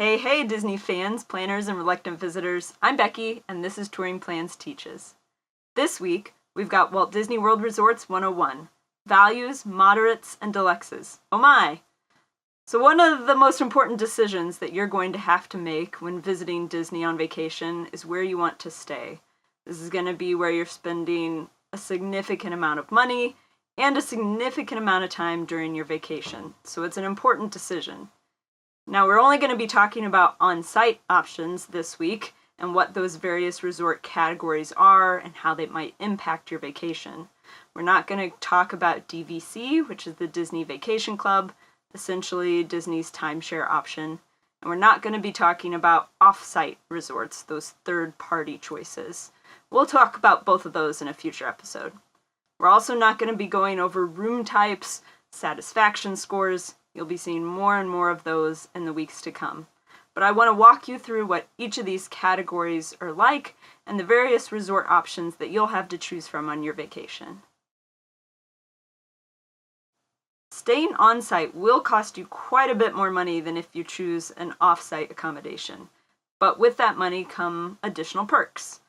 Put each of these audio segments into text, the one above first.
Hey, Disney fans, planners, and reluctant visitors. I'm Becky, and this is TouringPlans Teaches. This week, we've got Walt Disney World Resorts 101, Values, Moderates, and Deluxes. Oh my! So one of the most important decisions that you're going to have to make when visiting Disney on vacation is where you want to stay. This is going to be where you're spending a significant amount of money and a significant amount of time during your vacation. So it's an important decision. Now, we're only going to be talking about on-site options this week and what those various resort categories are and how they might impact your vacation. We're not going to talk about DVC, which is the Disney Vacation Club, essentially Disney's timeshare option. And we're not going to be talking about off-site resorts, those third-party choices. We'll talk about both of those in a future episode. We're also not going to be going over room types, satisfaction scores. You'll be seeing more and more of those in the weeks to come. But I want to walk you through what each of these categories are like and the various resort options that you'll have to choose from on your vacation. Staying on-site will cost you quite a bit more money than if you choose an off-site accommodation. But with that money come additional perks,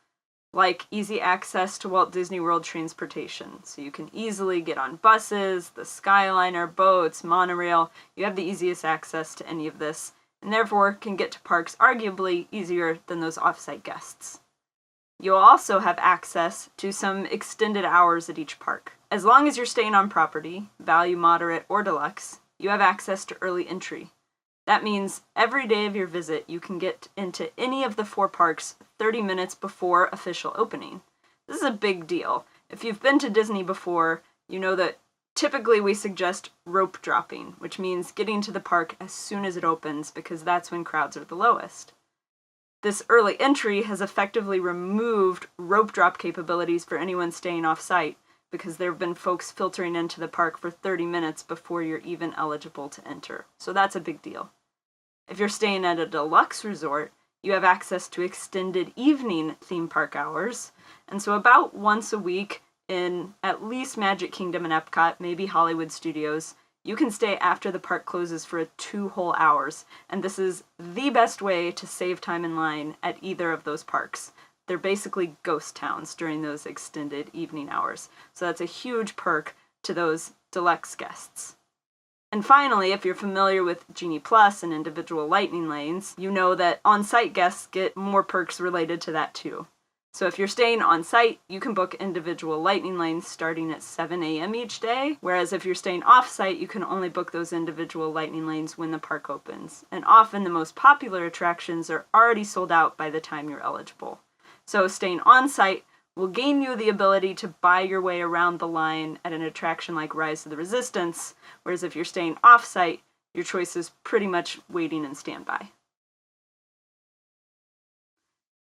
like easy access to Walt Disney World transportation. So you can easily get on buses, the Skyliner, boats, monorail. You have the easiest access to any of this, and therefore can get to parks arguably easier than those off-site guests. You'll also have access to some extended hours at each park. As long as you're staying on property, value, moderate, or deluxe, you have access to early entry. That means every day of your visit, you can get into any of the 4 parks 30 minutes before official opening. This is a big deal. If you've been to Disney before, you know that typically we suggest rope dropping, which means getting to the park as soon as it opens because that's when crowds are the lowest. This early entry has effectively removed rope drop capabilities for anyone staying off-site because there have been folks filtering into the park for 30 minutes before you're even eligible to enter. So that's a big deal. If you're staying at a deluxe resort, you have access to extended evening theme park hours. And so about once a week in at least Magic Kingdom and Epcot, maybe Hollywood Studios, you can stay after the park closes for 2 whole hours. And this is the best way to save time in line at either of those parks. They're basically ghost towns during those extended evening hours. So that's a huge perk to those deluxe guests. And finally, if you're familiar with Genie Plus and individual lightning lanes, you know that on-site guests get more perks related to that too. So if you're staying on-site, you can book individual lightning lanes starting at 7 a.m. each day, whereas if you're staying off-site, you can only book those individual lightning lanes when the park opens. And often the most popular attractions are already sold out by the time you're eligible. So staying on-site will gain you the ability to buy your way around the line at an attraction like Rise of the Resistance, whereas if you're staying off-site, your choice is pretty much waiting and standby.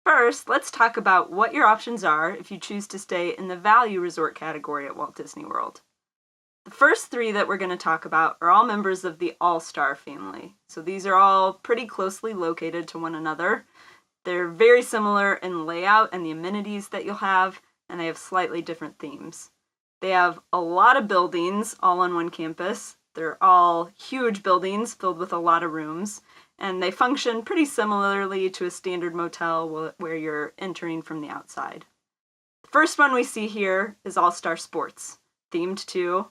First, let's talk about what your options are if you choose to stay in the value resort category at Walt Disney World. The first 3 that we're going to talk about are all members of the All-Star family. So these are all pretty closely located to one another. They're very similar in layout and the amenities that you'll have, and they have slightly different themes. They have a lot of buildings all on one campus. They're all huge buildings filled with a lot of rooms, and they function pretty similarly to a standard motel where you're entering from the outside. The first one we see here is All-Star Sports, themed to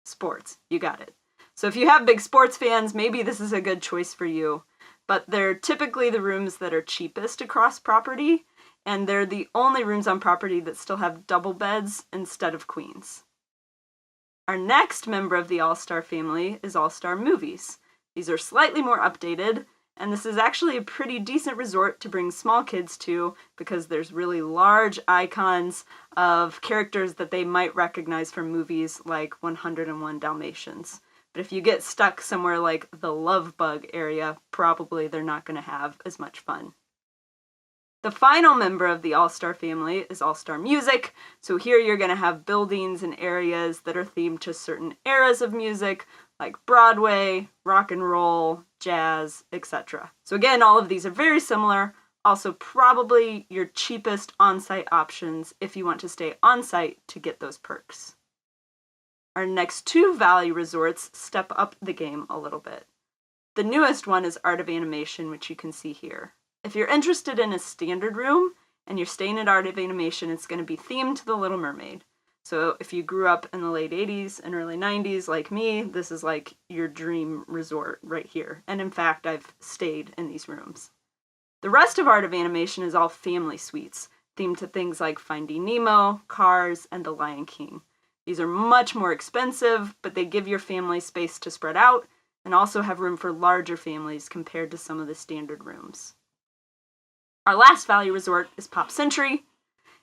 sports. You got it. So if you have big sports fans, maybe this is a good choice for you. But they're typically the rooms that are cheapest across property, and they're the only rooms on property that still have double beds instead of queens. Our next member of the All-Star family is All-Star Movies. These are slightly more updated, and this is actually a pretty decent resort to bring small kids to because there's really large icons of characters that they might recognize from movies like 101 Dalmatians. But if you get stuck somewhere like the Love Bug area, probably they're not going to have as much fun. The final member of the All-Star family is All-Star Music. So here you're going to have buildings and areas that are themed to certain eras of music, like Broadway, rock and roll, jazz, etc. So again, all of these are very similar. Also probably your cheapest on-site options if you want to stay on-site to get those perks. Our next 2 value resorts step up the game a little bit. The newest one is Art of Animation, which you can see here. If you're interested in a standard room and you're staying at Art of Animation, it's going to be themed to The Little Mermaid. So if you grew up in the late 80s and early 90s like me, this is like your dream resort right here. And in fact, I've stayed in these rooms. The rest of Art of Animation is all family suites, themed to things like Finding Nemo, Cars, and The Lion King. These are much more expensive, but they give your family space to spread out and also have room for larger families compared to some of the standard rooms. Our last value resort is Pop Century.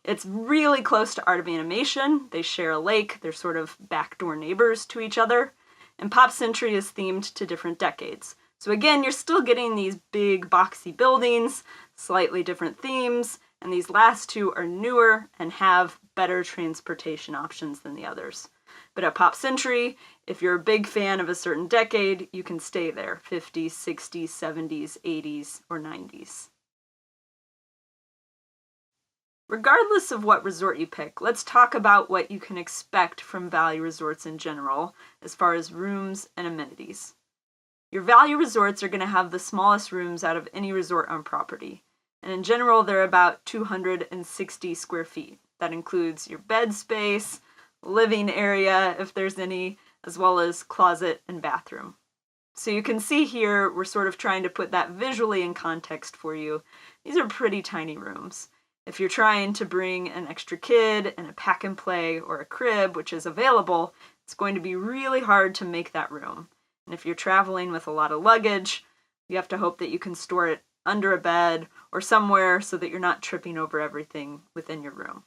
It's really close to Art of Animation. They share a lake. They're sort of backdoor neighbors to each other. And Pop Century is themed to different decades. So again, you're still getting these big boxy buildings, slightly different themes, and these last two are newer and have better transportation options than the others. But at Pop Century, if you're a big fan of a certain decade, you can stay there, 50s, 60s, 70s, 80s, or 90s. Regardless of what resort you pick, let's talk about what you can expect from value resorts in general, as far as rooms and amenities. Your value resorts are going to have the smallest rooms out of any resort on property, and in general they're about 260 square feet. That includes your bed space, living area if there's any, as well as closet and bathroom. So you can see here we're sort of trying to put that visually in context for you. These are pretty tiny rooms. If you're trying to bring an extra kid and a pack and play or a crib, which is available, it's going to be really hard to make that room. And if you're traveling with a lot of luggage, you have to hope that you can store it under a bed or somewhere so that you're not tripping over everything within your room.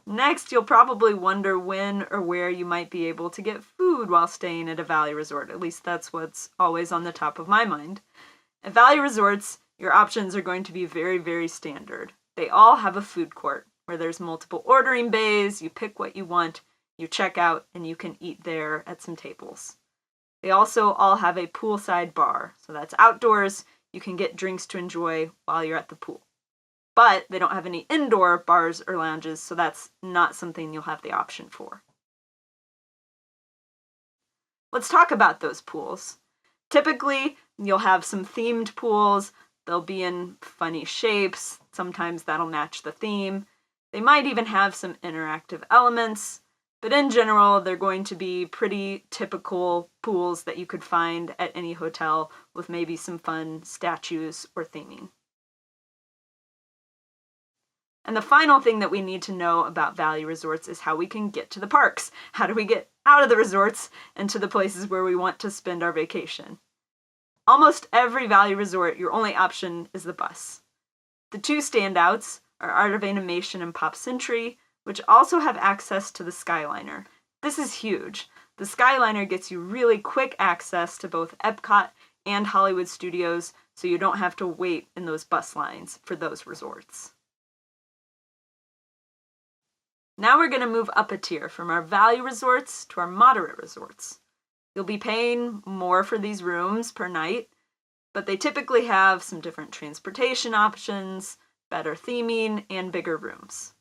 Next, you'll probably wonder when or where you might be able to get food while staying at a value resort. At least that's what's always on the top of my mind. At value resorts, your options are going to be very, very standard. They all have a food court where there's multiple ordering bays, you pick what you want, you check out, and you can eat there at some tables. They also all have a poolside bar, so that's outdoors. You can get drinks to enjoy while you're at the pool. But they don't have any indoor bars or lounges, so that's not something you'll have the option for. Let's talk about those pools. Typically, you'll have some themed pools. They'll be in funny shapes. Sometimes that'll match the theme. They might even have some interactive elements, but in general, they're going to be pretty typical pools that you could find at any hotel with maybe some fun statues or theming. And the final thing that we need to know about value resorts is how we can get to the parks. How do we get out of the resorts and to the places where we want to spend our vacation? Almost every value resort, your only option is the bus. The two standouts are Art of Animation and Pop Century, which also have access to the Skyliner. This is huge. The Skyliner gets you really quick access to both Epcot and Hollywood Studios, so you don't have to wait in those bus lines for those resorts. Now we're going to move up a tier from our value resorts to our moderate resorts. You'll be paying more for these rooms per night, but they typically have some different transportation options, better theming, and bigger rooms.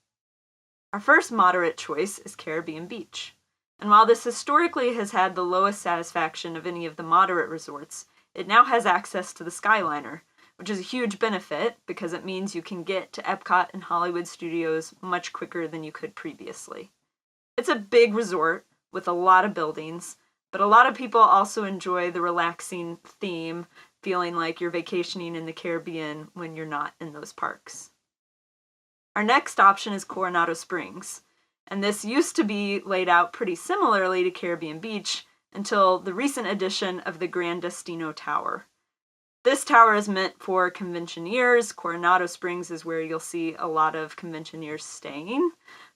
Our first moderate choice is Caribbean Beach. And while this historically has had the lowest satisfaction of any of the moderate resorts, it now has access to the Skyliner, which is a huge benefit because it means you can get to Epcot and Hollywood Studios much quicker than you could previously. It's a big resort with a lot of buildings, but a lot of people also enjoy the relaxing theme, feeling like you're vacationing in the Caribbean when you're not in those parks. Our next option is Coronado Springs, and this used to be laid out pretty similarly to Caribbean Beach until the recent addition of the Grand Destino Tower. This tower is meant for conventioneers. Coronado Springs is where you'll see a lot of conventioneers staying,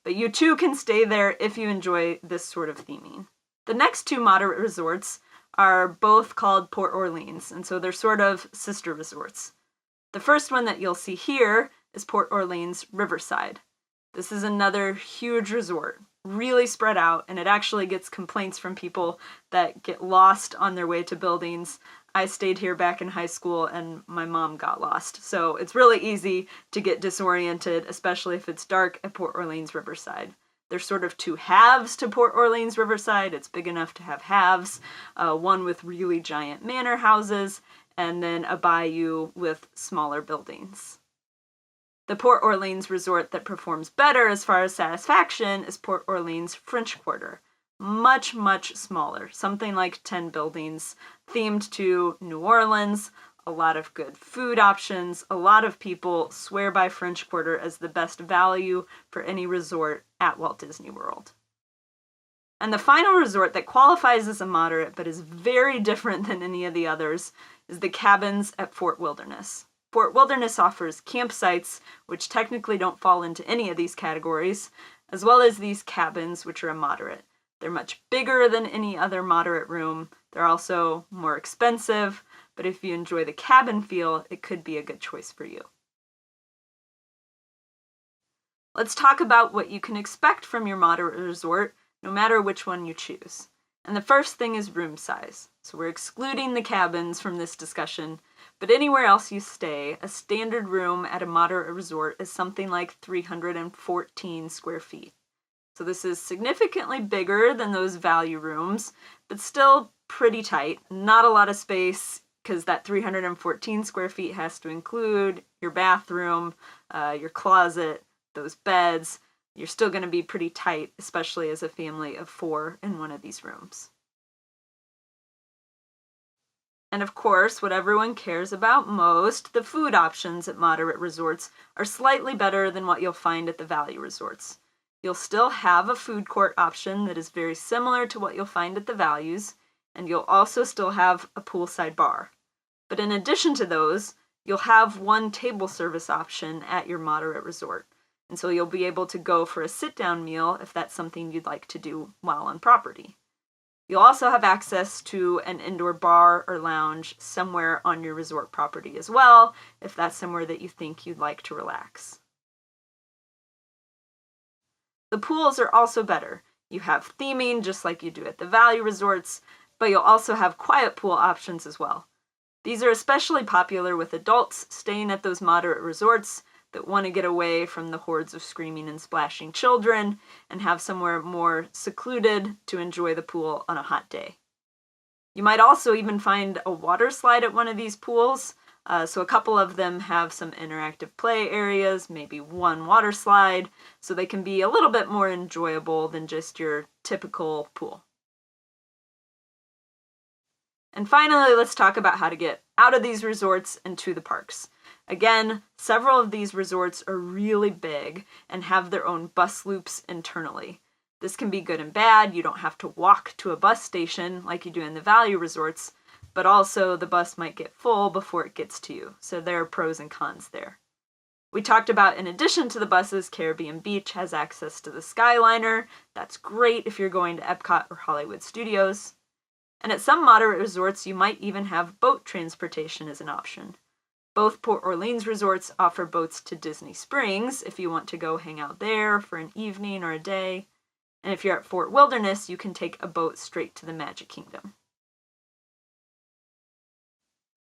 but you too can stay there if you enjoy this sort of theming. The next two moderate resorts are both called Port Orleans, and so they're sort of sister resorts. The first one that you'll see here is Port Orleans Riverside. This is another huge resort, really spread out, and it actually gets complaints from people that get lost on their way to buildings. I stayed here back in high school and my mom got lost, so it's really easy to get disoriented, especially if it's dark at Port Orleans Riverside. There's sort of two halves to Port Orleans Riverside. It's big enough to have halves, one with really giant manor houses, and then a bayou with smaller buildings. The Port Orleans resort that performs better as far as satisfaction is Port Orleans French Quarter. Much, much smaller, something like 10 buildings, themed to New Orleans, a lot of good food options. A lot of people swear by French Quarter as the best value for any resort at Walt Disney World. And the final resort that qualifies as a moderate but is very different than any of the others is the cabins at Fort Wilderness. Fort Wilderness offers campsites, which technically don't fall into any of these categories, as well as these cabins, which are a moderate. They're much bigger than any other moderate room. They're also more expensive, but if you enjoy the cabin feel, it could be a good choice for you. Let's talk about what you can expect from your moderate resort, no matter which one you choose. And the first thing is room size. So we're excluding the cabins from this discussion, but anywhere else you stay, a standard room at a moderate resort is something like 314 square feet. So this is significantly bigger than those value rooms, but still pretty tight. Not a lot of space, because that 314 square feet has to include your bathroom, your closet, those beds. You're still going to be pretty tight, especially as a family of 4 in one of these rooms. And of course, what everyone cares about most, the food options at moderate resorts are slightly better than what you'll find at the value resorts. You'll still have a food court option that is very similar to what you'll find at the values, and you'll also still have a poolside bar. But in addition to those, you'll have one table service option at your moderate resort. And so you'll be able to go for a sit-down meal if that's something you'd like to do while on property. You'll also have access to an indoor bar or lounge somewhere on your resort property as well, if that's somewhere that you think you'd like to relax. The pools are also better. You have theming just like you do at the value resorts, but you'll also have quiet pool options as well. These are especially popular with adults staying at those moderate resorts that want to get away from the hordes of screaming and splashing children and have somewhere more secluded to enjoy the pool on a hot day. You might also even find a water slide at one of these pools. So a couple of them have some interactive play areas, maybe one water slide, so they can be a little bit more enjoyable than just your typical pool. And finally, let's talk about how to get out of these resorts and to the parks. Again, several of these resorts are really big and have their own bus loops internally. This can be good and bad. You don't have to walk to a bus station like you do in the value resorts, but also the bus might get full before it gets to you. So there are pros and cons there. We talked about, in addition to the buses, Caribbean Beach has access to the Skyliner. That's great if you're going to Epcot or Hollywood Studios. And at some moderate resorts, you might even have boat transportation as an option. Both Port Orleans resorts offer boats to Disney Springs if you want to go hang out there for an evening or a day. And if you're at Fort Wilderness, you can take a boat straight to the Magic Kingdom.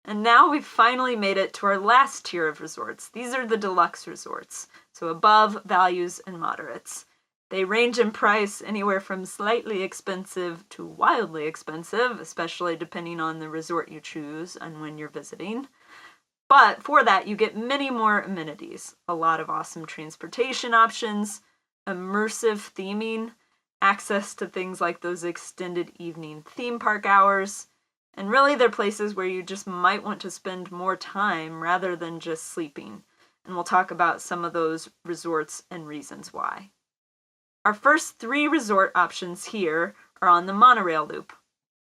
And now we've finally made it to our last tier of resorts. These are the deluxe resorts, so above values and moderates. They range in price anywhere from slightly expensive to wildly expensive, especially depending on the resort you choose and when you're visiting. But for that, you get many more amenities, a lot of awesome transportation options, immersive theming, access to things like those extended evening theme park hours, and really they're places where you just might want to spend more time rather than just sleeping. And we'll talk about some of those resorts and reasons why. Our first 3 resort options here are on the monorail loop.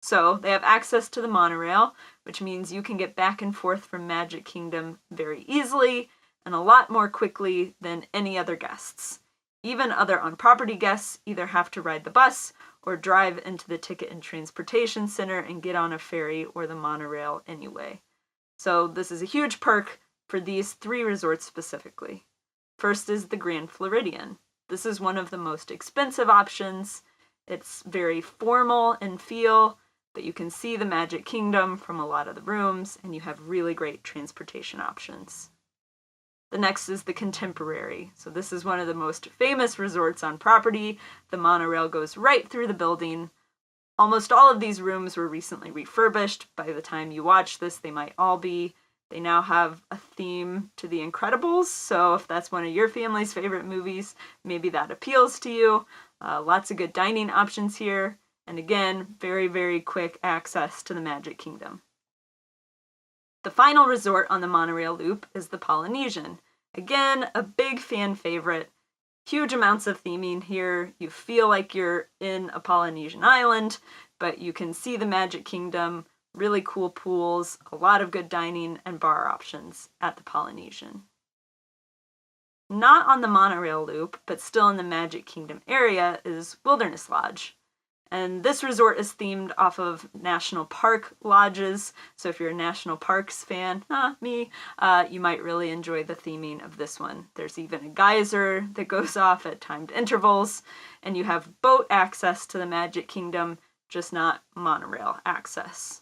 So they have access to the monorail, which means you can get back and forth from Magic Kingdom very easily and a lot more quickly than any other guests. Even other on-property guests either have to ride the bus or drive into the Ticket and Transportation Center and get on a ferry or the monorail anyway. So this is a huge perk for these 3 resorts specifically. First is the Grand Floridian. This is one of the most expensive options. It's very formal in feel, but you can see the Magic Kingdom from a lot of the rooms, and you have really great transportation options. The next is the Contemporary. So this is one of the most famous resorts on property. The monorail goes right through the building. Almost all of these rooms were recently refurbished. By the time you watch this, they might all be. They now have a theme to The Incredibles, so if that's one of your family's favorite movies, maybe that appeals to you. Lots of good dining options here, and again, very, very quick access to the Magic Kingdom. The final resort on the monorail loop is the Polynesian. Again, a big fan favorite. Huge amounts of theming here. You feel like you're in a Polynesian island, but you can see the Magic Kingdom, really cool pools, a lot of good dining and bar options at the Polynesian. Not on the monorail loop, but still in the Magic Kingdom area, is Wilderness Lodge. And this resort is themed off of national park lodges, so if you're a national parks fan, you might really enjoy the theming of this one. There's even a geyser that goes off at timed intervals, and you have boat access to the Magic Kingdom, just not monorail access.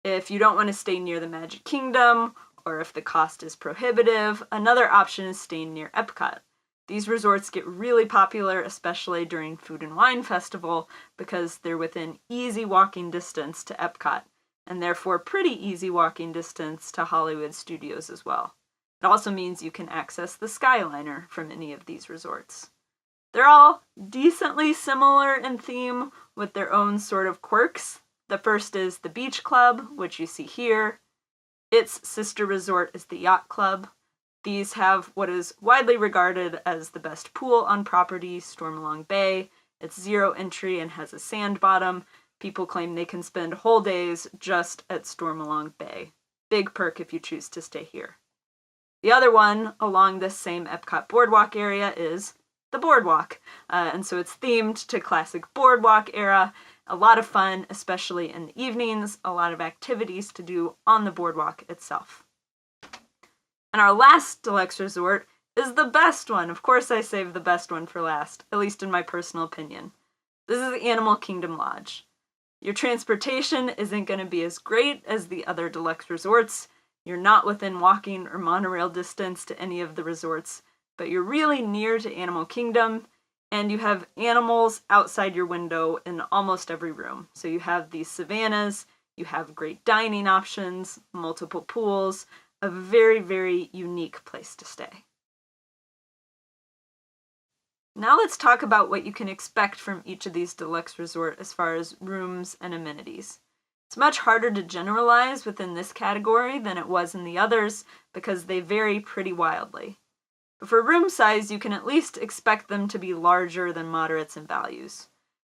If you don't want to stay near the Magic Kingdom, or if the cost is prohibitive, another option is staying near Epcot. These resorts get really popular, especially during Food and Wine Festival, because they're within easy walking distance to Epcot, and therefore pretty easy walking distance to Hollywood Studios as well. It also means you can access the Skyliner from any of these resorts. They're all decently similar in theme with their own sort of quirks. The first is the Beach Club, which you see here. Its sister resort is the Yacht Club. These have what is widely regarded as the best pool on property, Stormalong Bay. It's zero entry and has a sand bottom. People claim they can spend whole days just at Stormalong Bay. Big perk if you choose to stay here. The other one along this same Epcot Boardwalk area is the Boardwalk. And so it's themed to classic Boardwalk era. A lot of fun, especially in the evenings, a lot of activities to do on the boardwalk itself. And our last deluxe resort is the best one. Of course I saved the best one for last, at least in my personal opinion. This is the Animal Kingdom Lodge. Your transportation isn't going to be as great as the other deluxe resorts. You're not within walking or monorail distance to any of the resorts, but you're really near to Animal Kingdom, and you have animals outside your window in almost every room. So you have these savannas, you have great dining options, multiple pools, a very, very unique place to stay. Now let's talk about what you can expect from each of these deluxe resorts as far as rooms and amenities. It's much harder to generalize within this category than it was in the others because they vary pretty wildly. But for room size, you can at least expect them to be larger than moderates in values.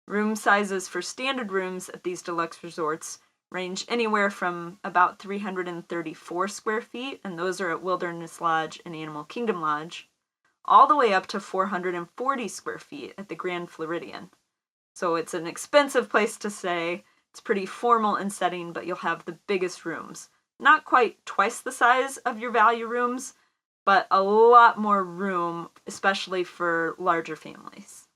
Room sizes for standard rooms at these deluxe resorts range anywhere from about 334 square feet, and those are at Wilderness Lodge and Animal Kingdom Lodge, all the way up to 440 square feet at the Grand Floridian. So it's an expensive place to stay. It's pretty formal in setting, but you'll have the biggest rooms. Not quite twice the size of your value rooms, but a lot more room, especially for larger families.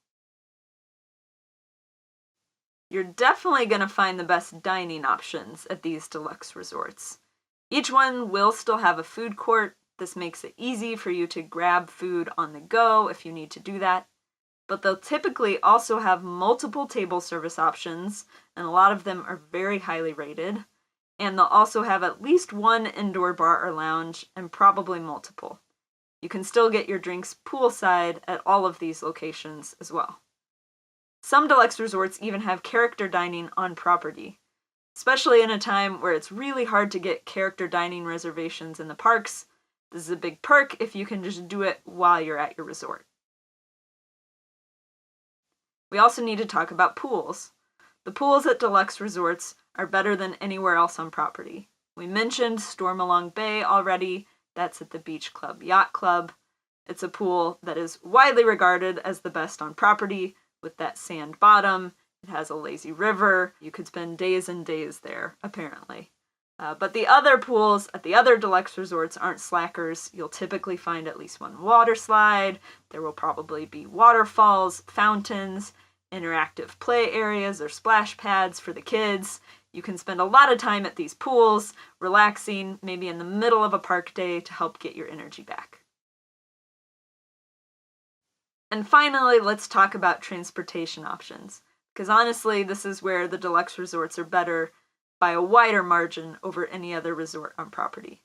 You're definitely going to find the best dining options at these deluxe resorts. Each one will still have a food court. This makes it easy for you to grab food on the go if you need to do that. But they'll typically also have multiple table service options, and a lot of them are very highly rated. And they'll also have at least one indoor bar or lounge, and probably multiple. You can still get your drinks poolside at all of these locations as well. Some deluxe resorts even have character dining on property, especially in a time where it's really hard to get character dining reservations in the parks. This is a big perk if you can just do it while you're at your resort. We also need to talk about pools. The pools at deluxe resorts are better than anywhere else on property. We mentioned Stormalong Bay already. That's at the Beach Club Yacht Club. It's a pool that is widely regarded as the best on property, with that sand bottom. It has a lazy river. You could spend days and days there, apparently. But the other pools at the other deluxe resorts aren't slackers. You'll typically find at least one water slide. There will probably be waterfalls, fountains, interactive play areas or splash pads for the kids. You can spend a lot of time at these pools, relaxing, maybe in the middle of a park day to help get your energy back. And finally, let's talk about transportation options, because honestly, this is where the deluxe resorts are better by a wider margin over any other resort on property.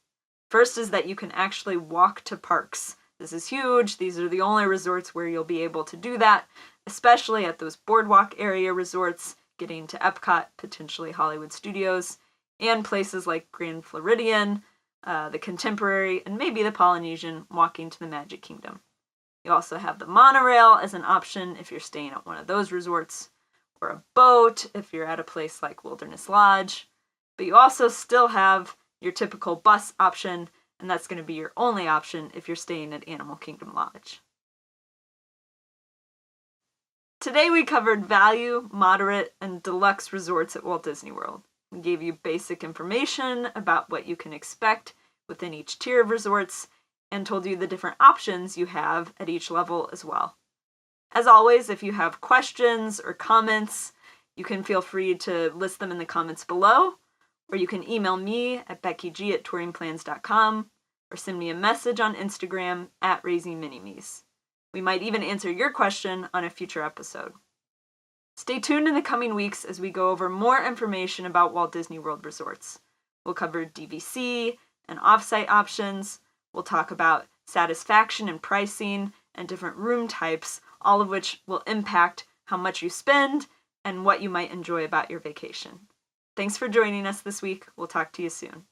First is that you can actually walk to parks. This is huge. These are the only resorts where you'll be able to do that, especially at those boardwalk area resorts, getting to Epcot, potentially Hollywood Studios, and places like Grand Floridian, the Contemporary, and maybe the Polynesian, walking to the Magic Kingdom. You also have the monorail as an option if you're staying at one of those resorts, or a boat if you're at a place like Wilderness Lodge. But you also still have your typical bus option, and that's going to be your only option if you're staying at Animal Kingdom Lodge. Today we covered value, moderate, and deluxe resorts at Walt Disney World. We gave you basic information about what you can expect within each tier of resorts, and told you the different options you have at each level as well. As always, if you have questions or comments, you can feel free to list them in the comments below, or you can email me at beckyg@touringplans.com, or send me a message on Instagram at RaisingMiniMes. We might even answer your question on a future episode. Stay tuned in the coming weeks as we go over more information about Walt Disney World resorts. We'll cover DVC and off-site options. We'll talk about satisfaction and pricing and different room types, all of which will impact how much you spend and what you might enjoy about your vacation. Thanks for joining us this week. We'll talk to you soon.